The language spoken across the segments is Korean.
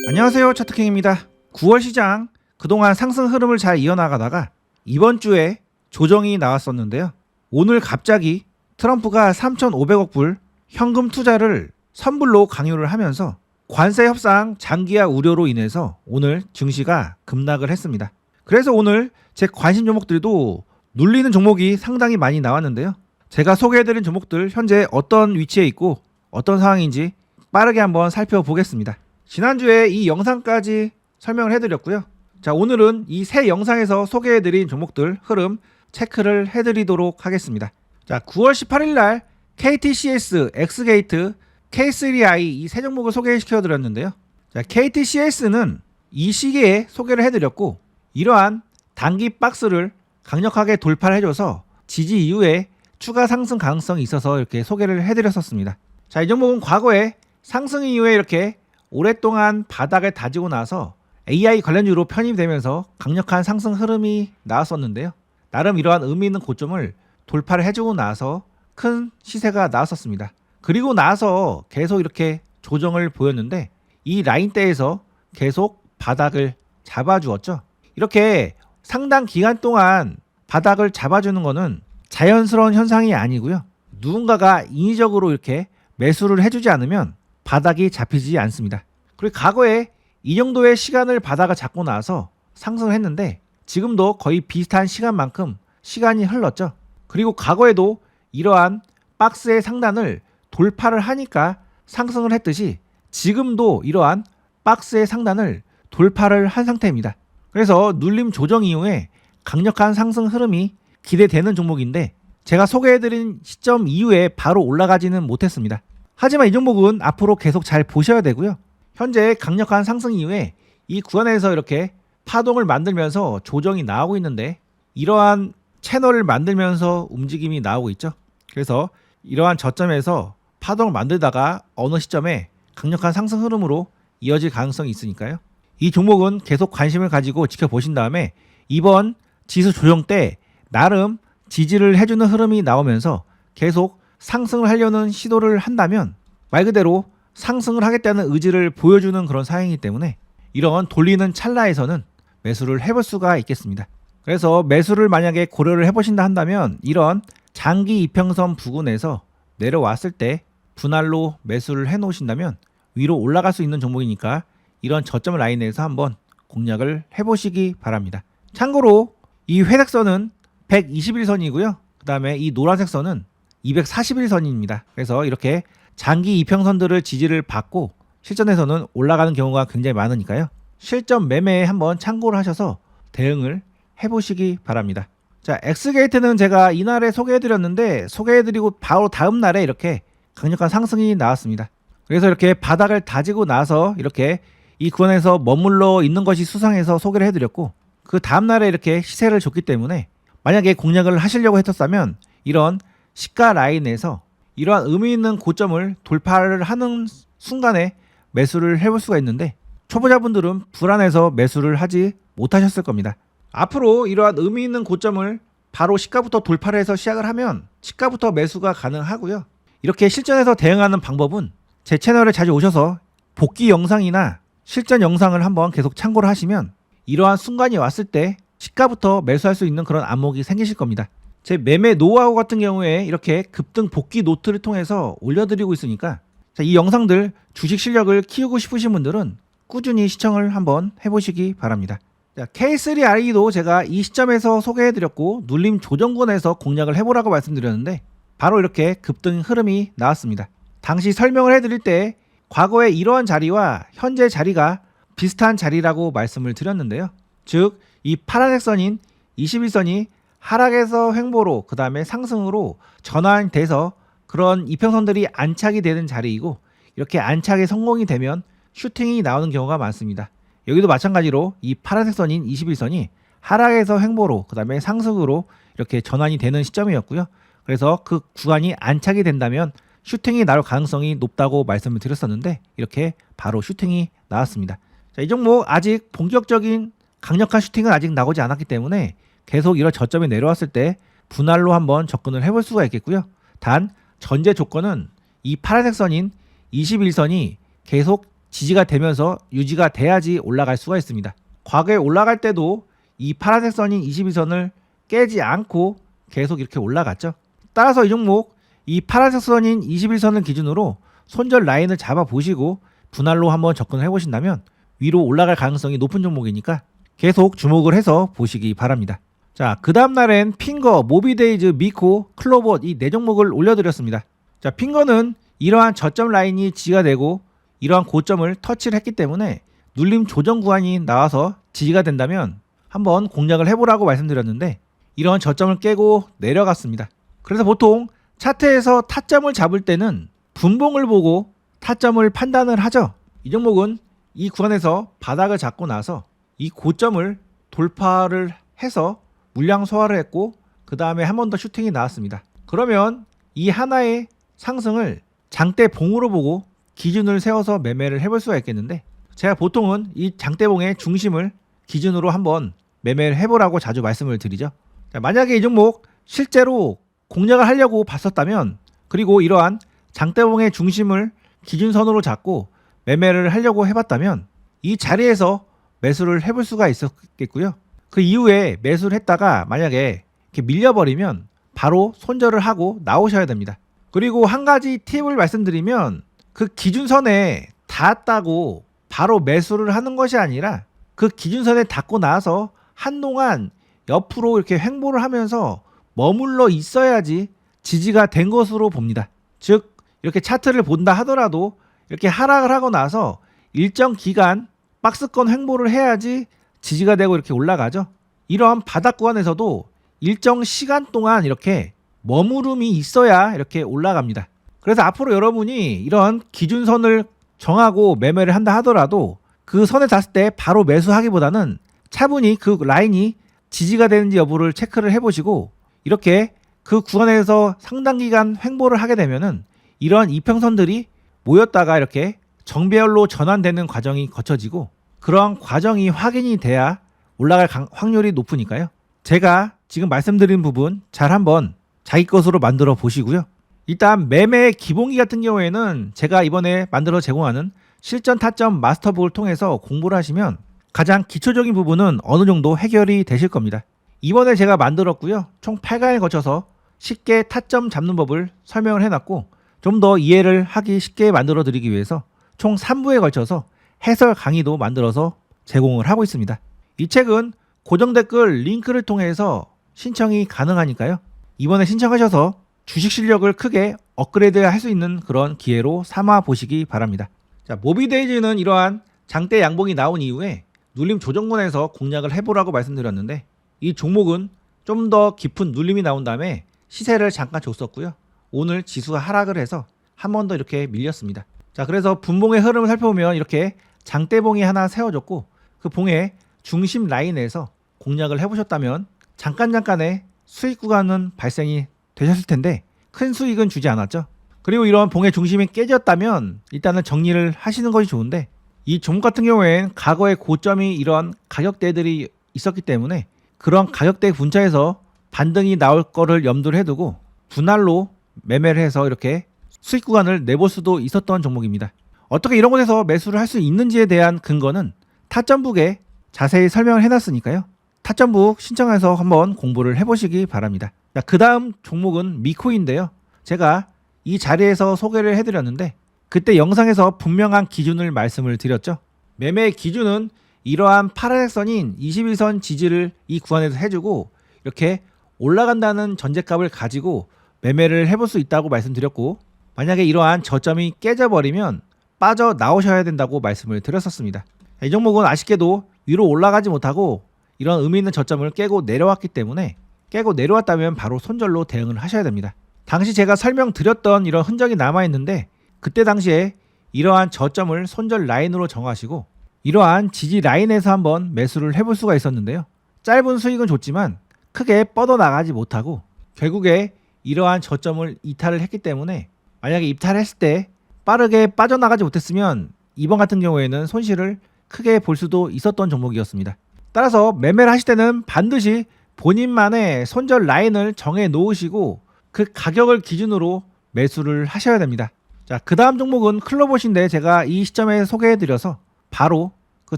안녕하세요, 차트킹입니다. 9월 시장 그동안 상승 흐름을 잘 이어나가다가 이번 주에 조정이 나왔었는데요. 오늘 갑자기 트럼프가 3,500억 불 현금 투자를 선불로 강요를 하면서 관세 협상 장기화 우려로 인해서 오늘 증시가 급락을 했습니다. 그래서 오늘 제 관심 종목들도 눌리는 종목이 상당히 많이 나왔는데요. 제가 소개해드린 종목들 현재 어떤 위치에 있고 어떤 상황인지 빠르게 한번 살펴보겠습니다. 지난주에 이 영상까지 설명을 해드렸고요. 자, 오늘은 이 새 영상에서 소개해드린 종목들 흐름 체크를 해드리도록 하겠습니다. 자, 9월 18일 날 KTCS, 엑스게이트, K3i 이 세 종목을 소개시켜드렸는데요. 자, KTCS는 이 시기에 소개를 해드렸고 이러한 단기 박스를 강력하게 돌파를 해줘서 지지 이후에 추가 상승 가능성이 있어서 이렇게 소개를 해드렸었습니다. 자, 이 종목은 과거에 상승 이후에 이렇게 오랫동안 바닥을 다지고 나서 AI 관련주로 편입되면서 강력한 상승 흐름이 나왔었는데요. 나름 이러한 의미 있는 고점을 돌파를 해주고 나서 큰 시세가 나왔었습니다. 그리고 나서 계속 이렇게 조정을 보였는데 이 라인대에서 계속 바닥을 잡아주었죠. 이렇게 상당 기간 동안 바닥을 잡아주는 것은 자연스러운 현상이 아니고요. 누군가가 인위적으로 이렇게 매수를 해주지 않으면 바닥이 잡히지 않습니다. 그리고 과거에 이 정도의 시간을 바닥을 잡고 나서 상승을 했는데 지금도 거의 비슷한 시간만큼 시간이 흘렀죠. 그리고 과거에도 이러한 박스의 상단을 돌파를 하니까 상승을 했듯이 지금도 이러한 박스의 상단을 돌파를 한 상태입니다. 그래서 눌림 조정 이후에 강력한 상승 흐름이 기대되는 종목인데 제가 소개해드린 시점 이후에 바로 올라가지는 못했습니다. 하지만 이 종목은 앞으로 계속 잘 보셔야 되고요. 현재 강력한 상승 이후에 이 구간에서 이렇게 파동을 만들면서 조정이 나오고 있는데 이러한 채널을 만들면서 움직임이 나오고 있죠. 그래서 이러한 저점에서 파동을 만들다가 어느 시점에 강력한 상승 흐름으로 이어질 가능성이 있으니까요. 이 종목은 계속 관심을 가지고 지켜보신 다음에 이번 지수 조정 때 나름 지지를 해주는 흐름이 나오면서 계속 상승을 하려는 시도를 한다면 말 그대로 상승을 하겠다는 의지를 보여주는 그런 사항이기 때문에 이런 돌리는 찰나에서는 매수를 해볼 수가 있겠습니다. 그래서 매수를 만약에 고려를 해보신다 한다면 이런 장기 이평선 부근에서 내려왔을 때 분할로 매수를 해놓으신다면 위로 올라갈 수 있는 종목이니까 이런 저점 라인에서 한번 공략을 해보시기 바랍니다. 참고로 이 회색선은 121선이고요. 그 다음에 이 노란색 선은 241선입니다. 그래서 이렇게 장기 이평선들을 지지를 받고 실전에서는 올라가는 경우가 굉장히 많으니까요. 실전 매매에 한번 참고를 하셔서 대응을 해보시기 바랍니다. 자, 엑스게이트는 제가 이날에 소개해드렸는데 소개해드리고 바로 다음 날에 이렇게 강력한 상승이 나왔습니다. 그래서 이렇게 바닥을 다지고 나서 이렇게 이 구간에서 머물러 있는 것이 수상해서 소개를 해드렸고 그 다음 날에 이렇게 시세를 줬기 때문에 만약에 공략을 하시려고 했었다면 이런 시가 라인에서 이러한 의미 있는 고점을 돌파를 하는 순간에 매수를 해볼 수가 있는데 초보자분들은 불안해서 매수를 하지 못하셨을 겁니다. 앞으로 이러한 의미 있는 고점을 바로 시가부터 돌파를 해서 시작을 하면 시가부터 매수가 가능하고요. 이렇게 실전에서 대응하는 방법은 제 채널에 자주 오셔서 복귀 영상이나 실전 영상을 한번 계속 참고를 하시면 이러한 순간이 왔을 때 시가부터 매수할 수 있는 그런 안목이 생기실 겁니다. 제 매매 노하우 같은 경우에 이렇게 급등 복귀 노트를 통해서 올려드리고 있으니까 이 영상들 주식 실력을 키우고 싶으신 분들은 꾸준히 시청을 한번 해보시기 바랍니다. 자, K3i도 제가 이 시점에서 소개해드렸고 눌림 조정권에서 공략을 해보라고 말씀드렸는데 바로 이렇게 급등 흐름이 나왔습니다. 당시 설명을 해드릴 때 과거의 이러한 자리와 현재 자리가 비슷한 자리라고 말씀을 드렸는데요. 즉 이 파란색 선인 21선이 하락에서 횡보로 그 다음에 상승으로 전환돼서 그런 이평선들이 안착이 되는 자리이고 이렇게 안착에 성공이 되면 슈팅이 나오는 경우가 많습니다. 여기도 마찬가지로 이 파란색 선인 21선이 하락에서 횡보로 그 다음에 상승으로 이렇게 전환이 되는 시점이었고요. 그래서 그 구간이 안착이 된다면 슈팅이 나올 가능성이 높다고 말씀을 드렸었는데 이렇게 바로 슈팅이 나왔습니다. 자, 이 종목 아직 본격적인 강력한 슈팅은 아직 나오지 않았기 때문에 계속 이런 저점이 내려왔을 때 분할로 한번 접근을 해볼 수가 있겠고요. 단 전제 조건은 이 파란색 선인 21선이 계속 지지가 되면서 유지가 돼야지 올라갈 수가 있습니다. 과거에 올라갈 때도 이 파란색 선인 21선을 깨지 않고 계속 이렇게 올라갔죠. 따라서 이 종목 이 파란색 선인 21선을 기준으로 손절 라인을 잡아 보시고 분할로 한번 접근을 해보신다면 위로 올라갈 가능성이 높은 종목이니까 계속 주목을 해서 보시기 바랍니다. 자, 그 다음날엔 핑거, 모비데이즈, 미코, 클로버 이 4종목을 올려드렸습니다. 자, 핑거는 이러한 저점 라인이 지지가 되고 이러한 고점을 터치를 했기 때문에 눌림 조정 구간이 나와서 지지가 된다면 한번 공략을 해보라고 말씀드렸는데 이런 저점을 깨고 내려갔습니다. 그래서 보통 차트에서 타점을 잡을 때는 분봉을 보고 타점을 판단을 하죠. 이 종목은 이 구간에서 바닥을 잡고 나서 이 고점을 돌파를 해서 물량 소화를 했고 그 다음에 한 번 더 슈팅이 나왔습니다. 그러면 이 하나의 상승을 장대봉으로 보고 기준을 세워서 매매를 해볼 수가 있겠는데 제가 보통은 이 장대봉의 중심을 기준으로 한번 매매를 해보라고 자주 말씀을 드리죠. 자, 만약에 이 종목 실제로 공략을 하려고 봤었다면 그리고 이러한 장대봉의 중심을 기준선으로 잡고 매매를 하려고 해봤다면 이 자리에서 매수를 해볼 수가 있었겠고요. 그 이후에 매수를 했다가 만약에 이렇게 밀려버리면 바로 손절을 하고 나오셔야 됩니다. 그리고 한 가지 팁을 말씀드리면 그 기준선에 닿았다고 바로 매수를 하는 것이 아니라 그 기준선에 닿고 나서 한동안 옆으로 이렇게 횡보를 하면서 머물러 있어야지 지지가 된 것으로 봅니다. 즉 이렇게 차트를 본다 하더라도 이렇게 하락을 하고 나서 일정 기간 박스권 횡보를 해야지 지지가 되고 이렇게 올라가죠. 이러한 바닥 구간에서도 일정 시간 동안 이렇게 머무름이 있어야 이렇게 올라갑니다. 그래서 앞으로 여러분이 이런 기준선을 정하고 매매를 한다 하더라도 그 선에 닿았을 때 바로 매수하기보다는 차분히 그 라인이 지지가 되는지 여부를 체크를 해보시고 이렇게 그 구간에서 상당 기간 횡보를 하게 되면은 이런 이평선들이 모였다가 이렇게 정배열로 전환되는 과정이 거쳐지고 그러한 과정이 확인이 돼야 올라갈 확률이 높으니까요. 제가 지금 말씀드린 부분 잘 한번 자기 것으로 만들어 보시고요. 일단 매매 기본기 같은 경우에는 제가 이번에 만들어 제공하는 실전 타점 마스터북을 통해서 공부를 하시면 가장 기초적인 부분은 어느 정도 해결이 되실 겁니다. 이번에 제가 만들었고요. 총 8강에 거쳐서 쉽게 타점 잡는 법을 설명을 해놨고 좀 더 이해를 하기 쉽게 만들어 드리기 위해서 총 3부에 걸쳐서 해설 강의도 만들어서 제공을 하고 있습니다. 이 책은 고정 댓글 링크를 통해서 신청이 가능하니까요. 이번에 신청하셔서 주식 실력을 크게 업그레이드 할 수 있는 그런 기회로 삼아 보시기 바랍니다. 자, 모비데이즈는 이러한 장대 양봉이 나온 이후에 눌림 조정권에서 공략을 해보라고 말씀드렸는데 이 종목은 좀 더 깊은 눌림이 나온 다음에 시세를 잠깐 줬었고요. 오늘 지수가 하락을 해서 한 번 더 이렇게 밀렸습니다. 자, 그래서 분봉의 흐름을 살펴보면 이렇게 장대봉이 하나 세워졌고 그 봉의 중심 라인에서 공략을 해보셨다면 잠깐의 수익 구간은 발생이 되셨을 텐데 큰 수익은 주지 않았죠. 그리고 이런 봉의 중심이 깨졌다면 일단은 정리를 하시는 것이 좋은데 이 종목 같은 경우에는 과거의 고점이 이런 가격대들이 있었기 때문에 그런 가격대 근처에서 반등이 나올 거를 염두를 해두고 분할로 매매를 해서 이렇게 수익 구간을 내볼 수도 있었던 종목입니다. 어떻게 이런 곳에서 매수를 할 수 있는지에 대한 근거는 타점북에 자세히 설명을 해놨으니까요. 타점북 신청해서 한번 공부를 해보시기 바랍니다. 그 다음 종목은 미코인데요. 제가 이 자리에서 소개를 해드렸는데 그때 영상에서 분명한 기준을 말씀을 드렸죠. 매매의 기준은 이러한 파란색 선인 21선 지지를 이 구간에서 해주고 이렇게 올라간다는 전제값을 가지고 매매를 해볼 수 있다고 말씀드렸고 만약에 이러한 저점이 깨져버리면 빠져 나오셔야 된다고 말씀을 드렸었습니다. 이 종목은 아쉽게도 위로 올라가지 못하고 이런 의미 있는 저점을 깨고 내려왔기 때문에 깨고 내려왔다면 바로 손절로 대응을 하셔야 됩니다. 당시 제가 설명드렸던 이런 흔적이 남아있는데 그때 당시에 이러한 저점을 손절 라인으로 정하시고 이러한 지지 라인에서 한번 매수를 해볼 수가 있었는데요. 짧은 수익은 좋지만 크게 뻗어나가지 못하고 결국에 이러한 저점을 이탈을 했기 때문에 만약에 이탈했을 때 빠르게 빠져나가지 못했으면 이번 같은 경우에는 손실을 크게 볼 수도 있었던 종목이었습니다. 따라서 매매를 하실 때는 반드시 본인만의 손절 라인을 정해 놓으시고 그 가격을 기준으로 매수를 하셔야 됩니다. 자, 그 다음 종목은 클로봇인데 제가 이 시점에 소개해드려서 바로 그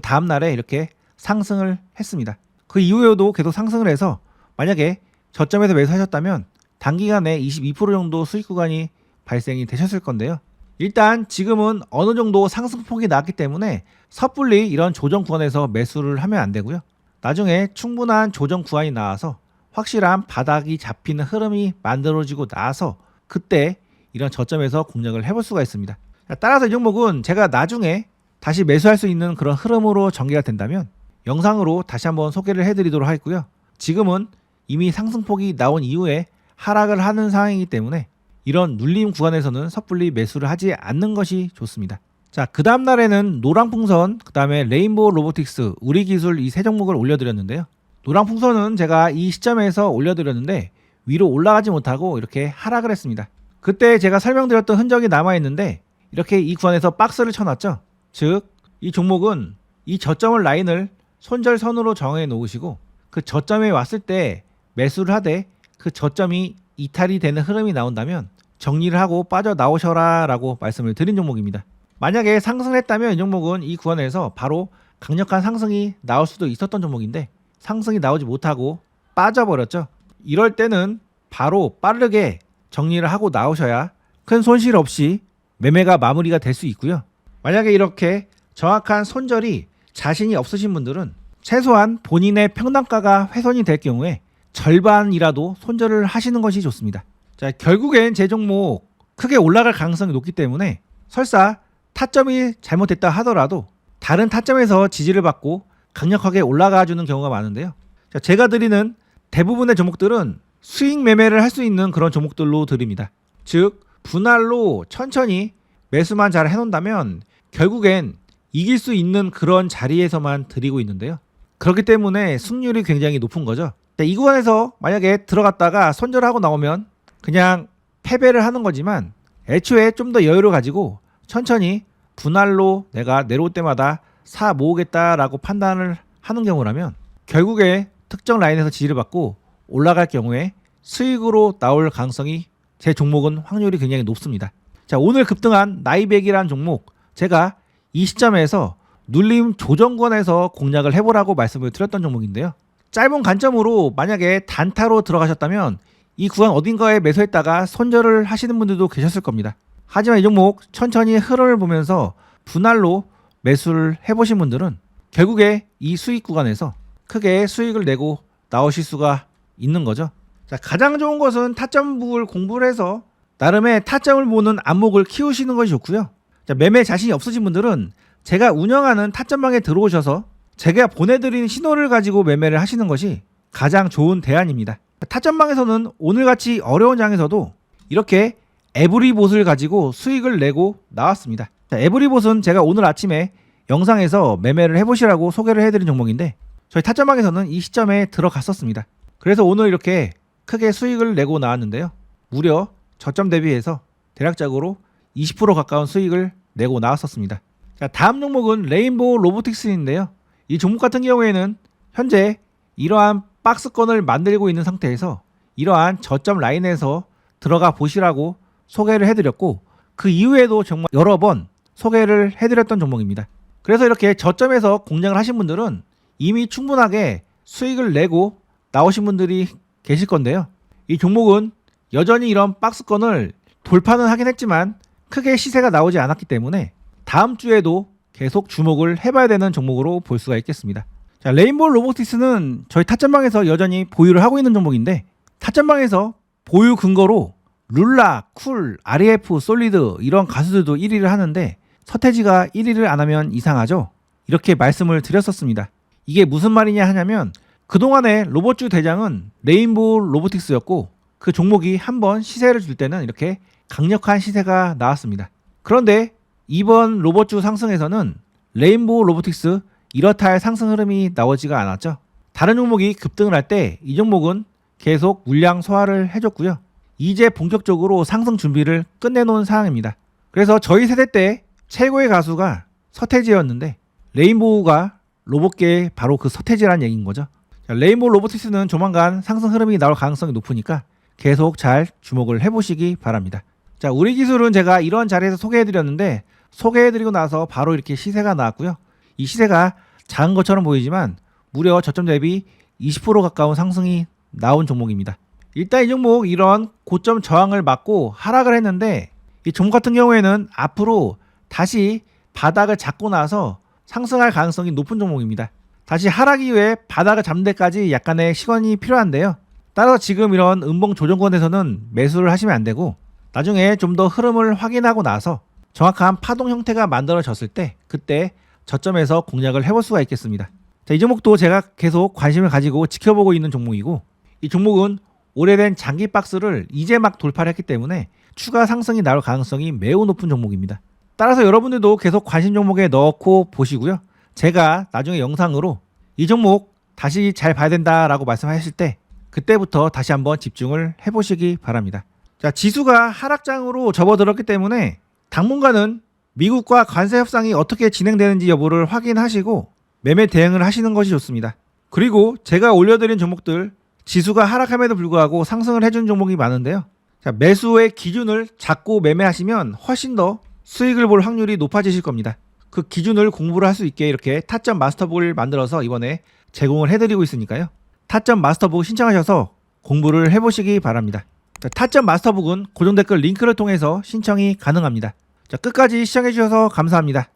다음날에 이렇게 상승을 했습니다. 그 이후에도 계속 상승을 해서 만약에 저점에서 매수하셨다면 단기간에 22% 정도 수익 구간이 발생이 되셨을 건데요. 일단 지금은 어느 정도 상승폭이 나왔기 때문에 섣불리 이런 조정 구간에서 매수를 하면 안 되고요. 나중에 충분한 조정 구간이 나와서 확실한 바닥이 잡히는 흐름이 만들어지고 나서 그때 이런 저점에서 공략을 해볼 수가 있습니다. 따라서 이 종목은 제가 나중에 다시 매수할 수 있는 그런 흐름으로 전개가 된다면 영상으로 다시 한번 소개를 해드리도록 하겠고요. 지금은 이미 상승폭이 나온 이후에 하락을 하는 상황이기 때문에 이런 눌림 구간에서는 섣불리 매수를 하지 않는 것이 좋습니다. 자, 그 다음 날에는 노랑풍선, 그 다음에 레인보우 로보틱스, 우리기술 이 세 종목을 올려드렸는데요. 노랑풍선은 제가 이 시점에서 올려드렸는데 위로 올라가지 못하고 이렇게 하락을 했습니다. 그때 제가 설명드렸던 흔적이 남아있는데 이렇게 이 구간에서 박스를 쳐놨죠. 즉, 이 종목은 이 저점을 라인을 손절선으로 정해 놓으시고 그 저점에 왔을 때 매수를 하되 그 저점이 이탈이 되는 흐름이 나온다면 정리를 하고 빠져나오셔라 라고 말씀을 드린 종목입니다. 만약에 상승을 했다면 이 종목은 이 구간에서 바로 강력한 상승이 나올 수도 있었던 종목인데 상승이 나오지 못하고 빠져버렸죠. 이럴 때는 바로 빠르게 정리를 하고 나오셔야 큰 손실 없이 매매가 마무리가 될 수 있고요. 만약에 이렇게 정확한 손절이 자신이 없으신 분들은 최소한 본인의 평단가가 훼손이 될 경우에 절반이라도 손절을 하시는 것이 좋습니다. 자, 결국엔 제 종목 크게 올라갈 가능성이 높기 때문에 설사 타점이 잘못됐다 하더라도 다른 타점에서 지지를 받고 강력하게 올라가 주는 경우가 많은데요. 자, 제가 드리는 대부분의 종목들은 수익 매매를 할 수 있는 그런 종목들로 드립니다. 즉, 분할로 천천히 매수만 잘 해놓는다면 결국엔 이길 수 있는 그런 자리에서만 드리고 있는데요. 그렇기 때문에 승률이 굉장히 높은 거죠. 자, 이 구간에서 만약에 들어갔다가 손절하고 나오면 그냥 패배를 하는 거지만 애초에 좀 더 여유를 가지고 천천히 분할로 내가 내려올 때마다 사 모으겠다라고 판단을 하는 경우라면 결국에 특정 라인에서 지지를 받고 올라갈 경우에 수익으로 나올 가능성이 제 종목은 확률이 굉장히 높습니다. 자, 오늘 급등한 나이백이라는 종목 제가 이 시점에서 눌림 조정권에서 공략을 해보라고 말씀을 드렸던 종목인데요. 짧은 관점으로 만약에 단타로 들어가셨다면 이 구간 어딘가에 매수했다가 손절을 하시는 분들도 계셨을 겁니다. 하지만 이 종목 천천히 흐름을 보면서 분할로 매수를 해보신 분들은 결국에 이 수익 구간에서 크게 수익을 내고 나오실 수가 있는 거죠. 자, 가장 좋은 것은 타점북을 공부를 해서 나름의 타점을 보는 안목을 키우시는 것이 좋고요. 자, 매매 자신이 없으신 분들은 제가 운영하는 타점방에 들어오셔서 제가 보내드리는 신호를 가지고 매매를 하시는 것이 가장 좋은 대안입니다. 타점방에서는 오늘같이 어려운 장에서도 이렇게 에브리봇을 가지고 수익을 내고 나왔습니다. 자, 에브리봇은 제가 오늘 아침에 영상에서 매매를 해보시라고 소개를 해드린 종목인데 저희 타점방에서는 이 시점에 들어갔었습니다. 그래서 오늘 이렇게 크게 수익을 내고 나왔는데요. 무려 저점 대비해서 대략적으로 20% 가까운 수익을 내고 나왔었습니다. 자, 다음 종목은 레인보우 로보틱스인데요. 이 종목 같은 경우에는 현재 이러한 박스권을 만들고 있는 상태에서 이러한 저점 라인에서 들어가 보시라고 소개를 해드렸고 그 이후에도 정말 여러 번 소개를 해드렸던 종목입니다. 그래서 이렇게 저점에서 공략을 하신 분들은 이미 충분하게 수익을 내고 나오신 분들이 계실 건데요. 이 종목은 여전히 이런 박스권을 돌파는 하긴 했지만 크게 시세가 나오지 않았기 때문에 다음 주에도 계속 주목을 해봐야 되는 종목으로 볼 수가 있겠습니다. 자, 레인보우 로보틱스는 저희 타점방에서 여전히 보유를 하고 있는 종목인데 타점방에서 보유 근거로 룰라, 쿨, REF, 솔리드 이런 가수들도 1위를 하는데 서태지가 1위를 안 하면 이상하죠? 이렇게 말씀을 드렸었습니다. 이게 무슨 말이냐 하냐면 그동안의 로봇주 대장은 레인보우 로보틱스였고 그 종목이 한번 시세를 줄 때는 이렇게 강력한 시세가 나왔습니다. 그런데 이번 로봇주 상승에서는 레인보우 로보틱스 이렇다 할 상승 흐름이 나오지가 않았죠. 다른 종목이 급등을 할 때 이 종목은 계속 물량 소화를 해줬고요. 이제 본격적으로 상승 준비를 끝내놓은 상황입니다. 그래서 저희 세대 때 최고의 가수가 서태지였는데 레인보우가 로봇계의 바로 그 서태지라는 얘기인 거죠. 자, 레인보우 로보틱스는 조만간 상승 흐름이 나올 가능성이 높으니까 계속 잘 주목을 해보시기 바랍니다. 자, 우리 기술은 제가 이런 자리에서 소개해드렸는데 소개해드리고 나서 바로 이렇게 시세가 나왔고요. 이 시세가 작은 것처럼 보이지만 무려 저점 대비 20% 가까운 상승이 나온 종목입니다. 일단 이 종목 이런 고점 저항을 맞고 하락을 했는데 이 종목 같은 경우에는 앞으로 다시 바닥을 잡고 나서 상승할 가능성이 높은 종목입니다. 다시 하락 이후에 바닥을 잡는 데까지 약간의 시간이 필요한데요. 따라서 지금 이런 음봉 조정권에서는 매수를 하시면 안 되고 나중에 좀 더 흐름을 확인하고 나서 정확한 파동 형태가 만들어졌을 때 그때 저점에서 공략을 해볼 수가 있겠습니다. 자, 이 종목도 제가 계속 관심을 가지고 지켜보고 있는 종목이고 이 종목은 오래된 장기 박스를 이제 막 돌파를 했기 때문에 추가 상승이 나올 가능성이 매우 높은 종목입니다. 따라서 여러분들도 계속 관심 종목에 넣고 보시고요. 제가 나중에 영상으로 이 종목 다시 잘 봐야 된다라고 말씀하실 때 그때부터 다시 한번 집중을 해보시기 바랍니다. 자, 지수가 하락장으로 접어들었기 때문에 당분간은 미국과 관세 협상이 어떻게 진행되는지 여부를 확인하시고 매매 대응을 하시는 것이 좋습니다. 그리고 제가 올려드린 종목들 지수가 하락함에도 불구하고 상승을 해준 종목이 많은데요. 자, 매수의 기준을 잡고 매매하시면 훨씬 더 수익을 볼 확률이 높아지실 겁니다. 그 기준을 공부를 할 수 있게 이렇게 타점 마스터북을 만들어서 이번에 제공을 해드리고 있으니까요. 타점 마스터북 신청하셔서 공부를 해보시기 바랍니다. 자, 타점 마스터북은 고정 댓글 링크를 통해서 신청이 가능합니다. 자, 끝까지 시청해주셔서 감사합니다.